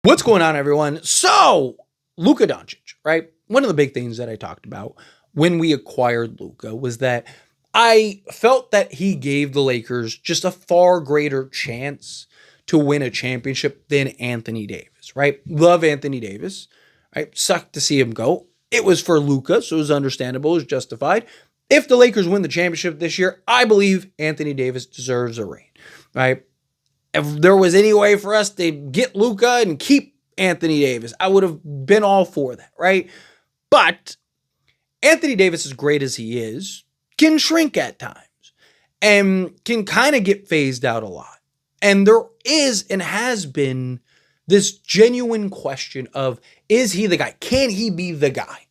What's going on, everyone? So, Luka Doncic, right? One of the big things that I talked about when we acquired Luka was that I felt that he gave the Lakers just a far greater chance to win a championship than Anthony Davis, right? Love Anthony Davis, right? Sucked to see him go. It was for Luka, so it was understandable, it was justified. If the Lakers win the championship this year, I believe Anthony Davis deserves a ring, right? If there was any way for us to get Luka and keep Anthony Davis, I would have been all for that, right? But Anthony Davis, as great as he is, can shrink at times and can kind of get phased out a lot. And there is and has been this genuine question of, is he the guy? Can he be the guy?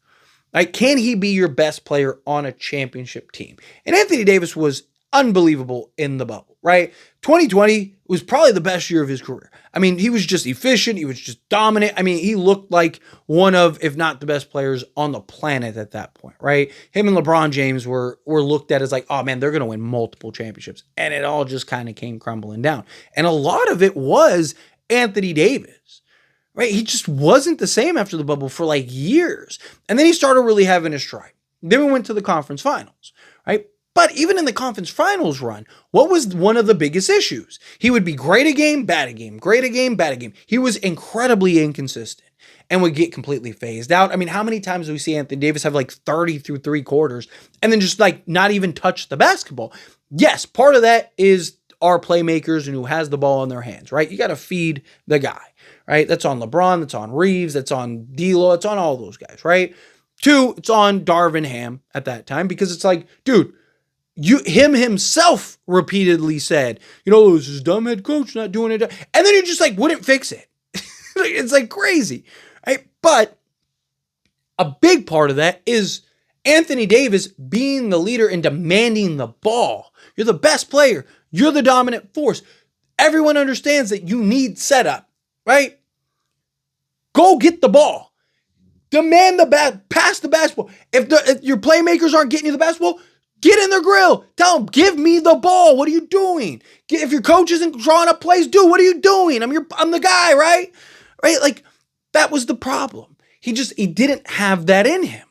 Like, can he be your best player on a championship team? And Anthony Davis was unbelievable in the bubble, right? 2020 was probably the best year of his career. I mean, he was just efficient. He was just dominant. I mean, he looked like one of, if not the best players on the planet at that point, right? Him and LeBron James were looked at as like, oh man, they're going to win multiple championships. And it all just kind of came crumbling down. And a lot of it was Anthony Davis, right? He just wasn't the same after the bubble for like years. And then he started really having his stride. Then we went to the conference finals, right? But even in the conference finals run, what was one of the biggest issues? He would be great a game, bad a game, great a game, bad a game. He was incredibly inconsistent and would get completely phased out. I mean, how many times do we see Anthony Davis have like 30 through three quarters and then just like not even touch the basketball? Yes, part of that is our playmakers and who has the ball in their hands, right? You got to feed the guy, right? That's on LeBron, that's on Reeves, that's on D'Lo, it's on all those guys, right? Two, it's on Darvin Ham at that time because it's like, dude, him himself repeatedly said, this is dumb head coach not doing it. And then he just like wouldn't fix it. It's like crazy, right? But a big part of that is Anthony Davis being the leader and demanding the ball. You're the best player. You're the dominant force. Everyone understands that you need setup, right? Go get the ball. Demand pass the basketball. If your playmakers aren't getting you the basketball, get in their grill. Tell them, give me the ball. What are you doing? If your coach isn't drawing up plays, what are you doing? I'm the guy, right? Right? Like, that was the problem. He didn't have that in him.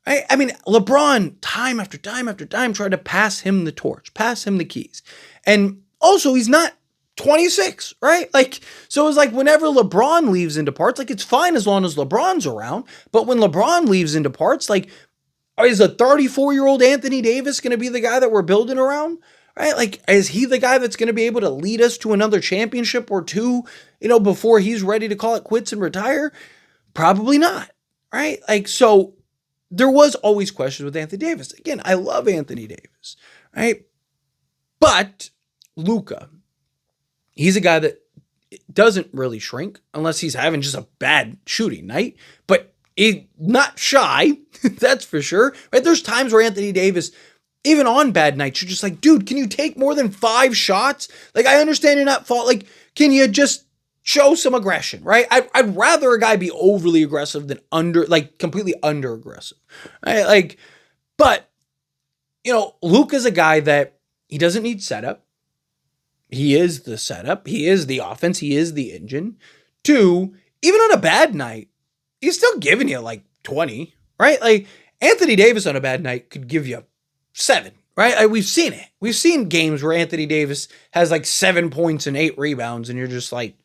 Right? I mean, LeBron, time after time after time, tried to pass him the torch, pass him the keys. And also, he's not 26, right? Like, so it's like whenever LeBron leaves into parts, like, it's fine as long as LeBron's around. But when LeBron leaves into parts, like, is a 34-year-old Anthony Davis going to be the guy that we're building around? Right? Like, is he the guy that's going to be able to lead us to another championship or two, before he's ready to call it quits and retire? Probably not. Right? Like, so there was always questions with Anthony Davis. Again, I love Anthony Davis. Right? But Luka, he's a guy that doesn't really shrink unless he's having just a bad shooting night. But he's not shy, that's for sure. Right? There's times where Anthony Davis, even on bad nights, you're just like, dude, can you take more than 5 shots? Like, I understand you're not like, can you just show some aggression, right? I'd rather a guy be overly aggressive than completely under aggressive. Right? Like, but, Luka's a guy that he doesn't need setup. He is the setup. He is the offense. He is the engine. 2, even on a bad night, he's still giving you like 20, right? Like, Anthony Davis on a bad night could give you 7, right? Like, we've seen it. We've seen games where Anthony Davis has like 7 points and 8 rebounds, and you're just like,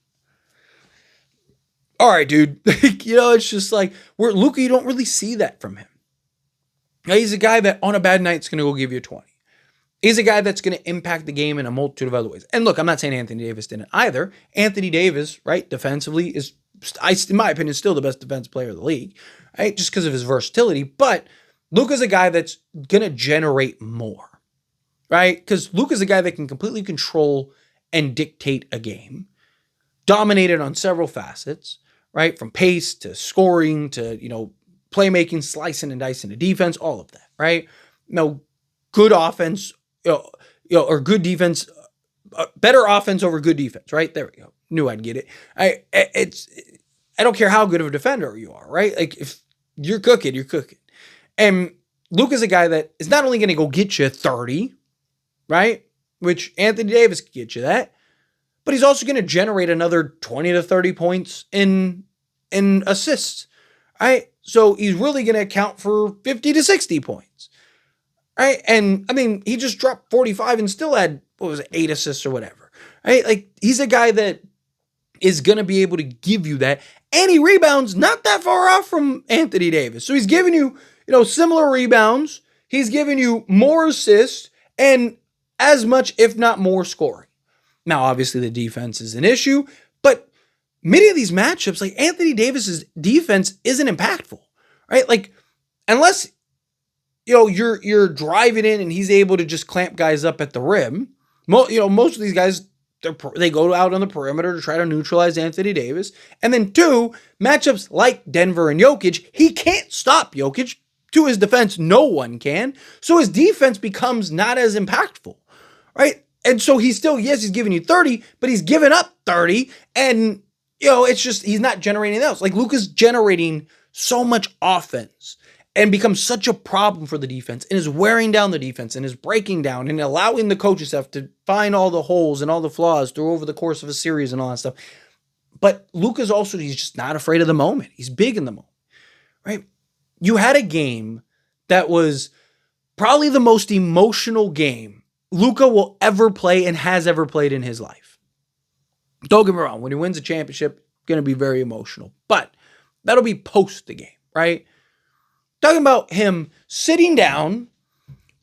all right, dude. It's just like, where Luka, you don't really see that from him. He's a guy that on a bad night is going to go give you 20. He's a guy that's going to impact the game in a multitude of other ways. And look, I'm not saying Anthony Davis didn't either. Anthony Davis, right, defensively is, in my opinion, still the best defensive player of the league, right? Just because of his versatility. But Luka's a guy that's going to generate more, right? Because Luka's a guy that can completely control and dictate a game, dominated on several facets, right? From pace to scoring to, playmaking, slicing and dicing to defense, all of that, right? Good offense, or good defense, better offense over good defense, right? There we go. Knew I'd get it. I don't care how good of a defender you are, right? Like, if you're cooking, you're cooking. And Luka's a guy that is not only going to go get you 30, right? Which Anthony Davis could get you that, but he's also going to generate another 20 to 30 points in assists. Right? So he's really going to account for 50 to 60 points. Right? And I mean, he just dropped 45 and still had, 8 assists or whatever. Right? Like, he's a guy that is going to be able to give you that. And he rebounds not that far off from Anthony Davis. So he's giving you, similar rebounds. He's giving you more assists and as much, if not more, scoring. Now, obviously, the defense is an issue, but many of these matchups, like Anthony Davis's defense isn't impactful, right? Like, unless, you're driving in and he's able to just clamp guys up at the rim. Most of these guys, they go out on the perimeter to try to neutralize Anthony Davis. And then 2, matchups like Denver and Jokic, he can't stop Jokic. To his defense, no one can. So his defense becomes not as impactful, right? And so he's still, yes, he's giving you 30, but he's giving up 30. And, it's just, he's not generating anything else. Like, Luka's generating so much offense and becomes such a problem for the defense and is wearing down the defense and is breaking down and allowing the coaching staff to find all the holes and all the flaws through over the course of a series and all that stuff. But Luka's also, he's just not afraid of the moment. He's big in the moment, right? You had a game that was probably the most emotional game Luka will ever play and has ever played in his life. Don't get me wrong, when he wins a championship, going to be very emotional. But that'll be post the game, right? Talking about him sitting down,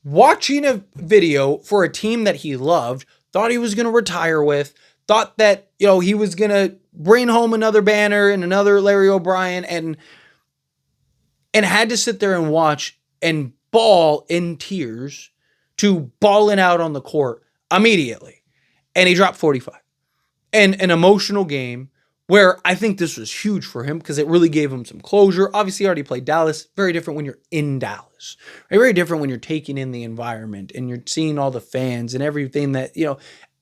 watching a video for a team that he loved, thought he was going to retire with, thought that, he was going to bring home another banner and another Larry O'Brien and had to sit there and watch and bawl in tears to balling out on the court immediately. And he dropped 45. And an emotional game where I think this was huge for him because it really gave him some closure. Obviously, he already played Dallas. Very different when you're in Dallas. Right? Very different when you're taking in the environment and you're seeing all the fans and everything that,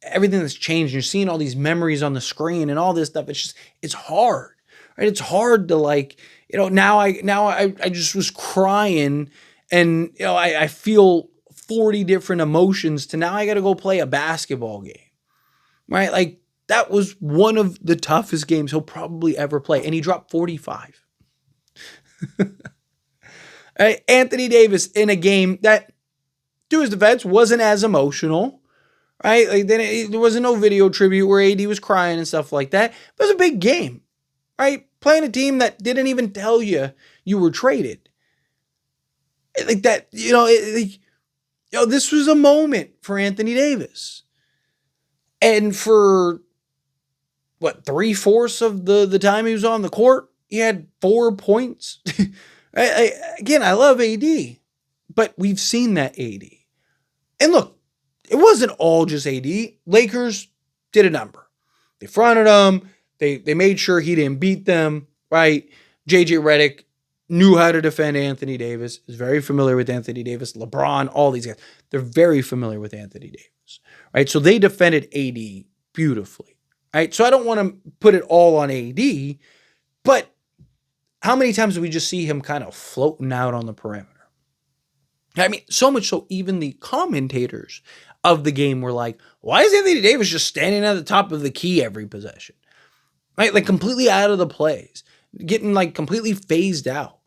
everything that's changed. You're seeing all these memories on the screen and all this stuff. It's hard. Right? It's hard to now I just was crying and, I feel 40 different emotions to now I got to go play a basketball game, right? Like, that was one of the toughest games he'll probably ever play. And he dropped 45. Right? Anthony Davis in a game that, to his defense, wasn't as emotional, right? Like, there wasn't no video tribute where AD was crying and stuff like that. But it was a big game, right? Playing a team that didn't even tell you were traded. Like that, this was a moment for Anthony Davis. And for, 3/4 of the time he was on the court, he had 4 points. Again, I love AD, but we've seen that AD. And look, it wasn't all just AD. Lakers did a number. They fronted him. They made sure he didn't beat them, right? JJ Redick knew how to defend Anthony Davis, is very familiar with Anthony Davis, LeBron, all these guys. They're very familiar with Anthony Davis, right? So they defended AD beautifully, right? So I don't want to put it all on AD, but how many times do we just see him kind of floating out on the perimeter? I mean, so much so even the commentators of the game were like, why is Anthony Davis just standing at the top of the key every possession? Right? Like, completely out of the plays, getting completely phased out.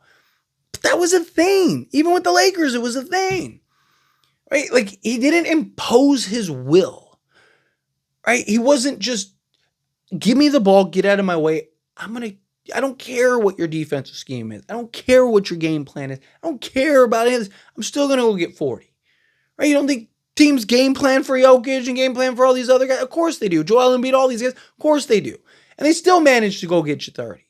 But that was a thing. Even with the Lakers, it was a thing. Right? Like, he didn't impose his will. Right? He wasn't just, give me the ball, get out of my way. I don't care what your defensive scheme is. I don't care what your game plan is. I don't care about any of this. I'm still going to go get 40. Right? You don't think teams game plan for Jokic and game plan for all these other guys? Of course they do. Joel Embiid, all these guys? Of course they do. And they still managed to go get you 30.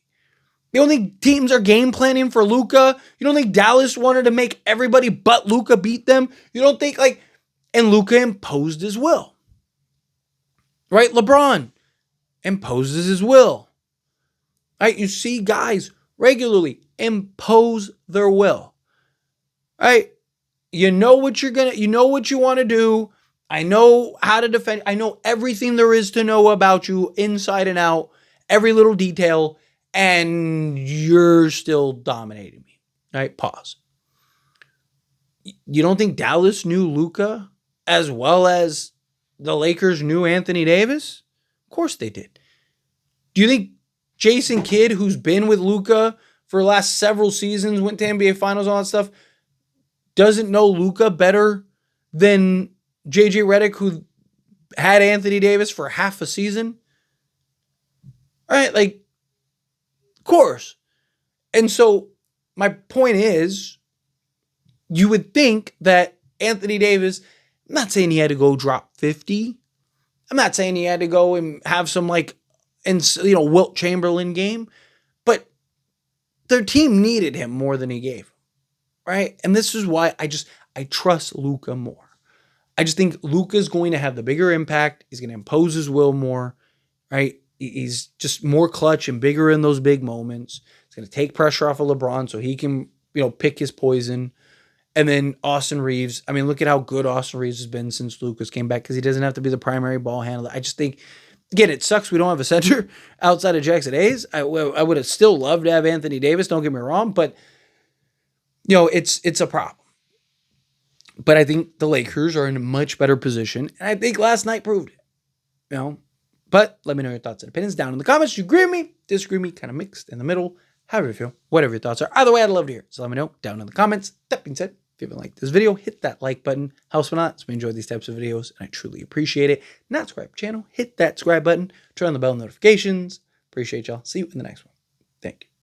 You don't think teams are game planning for Luka? You don't think Dallas wanted to make everybody but Luka beat them? You don't think and Luka imposed his will. Right? LeBron imposes his will. Right? You see guys regularly impose their will. Right? You know what you want to do. I know how to defend. I know everything there is to know about you inside and out, every little detail, and you're still dominating me. Right? Pause. You don't think Dallas knew Luka as well as the Lakers knew Anthony Davis? Of course they did. Do you think Jason Kidd, who's been with Luka for the last several seasons, went to NBA Finals, all that stuff, doesn't know Luka better than JJ Redick, who had Anthony Davis for half a season? Right? Like, of course. And so my point is, you would think that Anthony Davis, I'm not saying he had to go drop 50. I'm not saying he had to go and have some Wilt Chamberlain game, but their team needed him more than he gave, right? And this is why I trust Luka more. I just think Luka's going to have the bigger impact. He's going to impose his will more, right? He's just more clutch and bigger in those big moments. He's going to take pressure off of LeBron so he can, pick his poison. And then Austin Reeves. I mean, look at how good Austin Reeves has been since Lucas came back, because he doesn't have to be the primary ball handler. I just think, again, it sucks we don't have a center outside of Jackson Hayes. I would have still loved to have Anthony Davis, don't get me wrong, but, it's a problem. But I think the Lakers are in a much better position, and I think last night proved it, But let me know your thoughts and opinions down in the comments. You agree with me, disagree with me, kind of mixed in the middle, however you feel, whatever your thoughts are. Either way, I'd love to hear it. So let me know down in the comments. That being said, if you haven't liked this video, hit that like button. Helps me out. So we enjoy these types of videos, and I truly appreciate it. Not subscribe to the channel, hit that subscribe button, turn on the bell notifications. Appreciate y'all. See you in the next one. Thank you.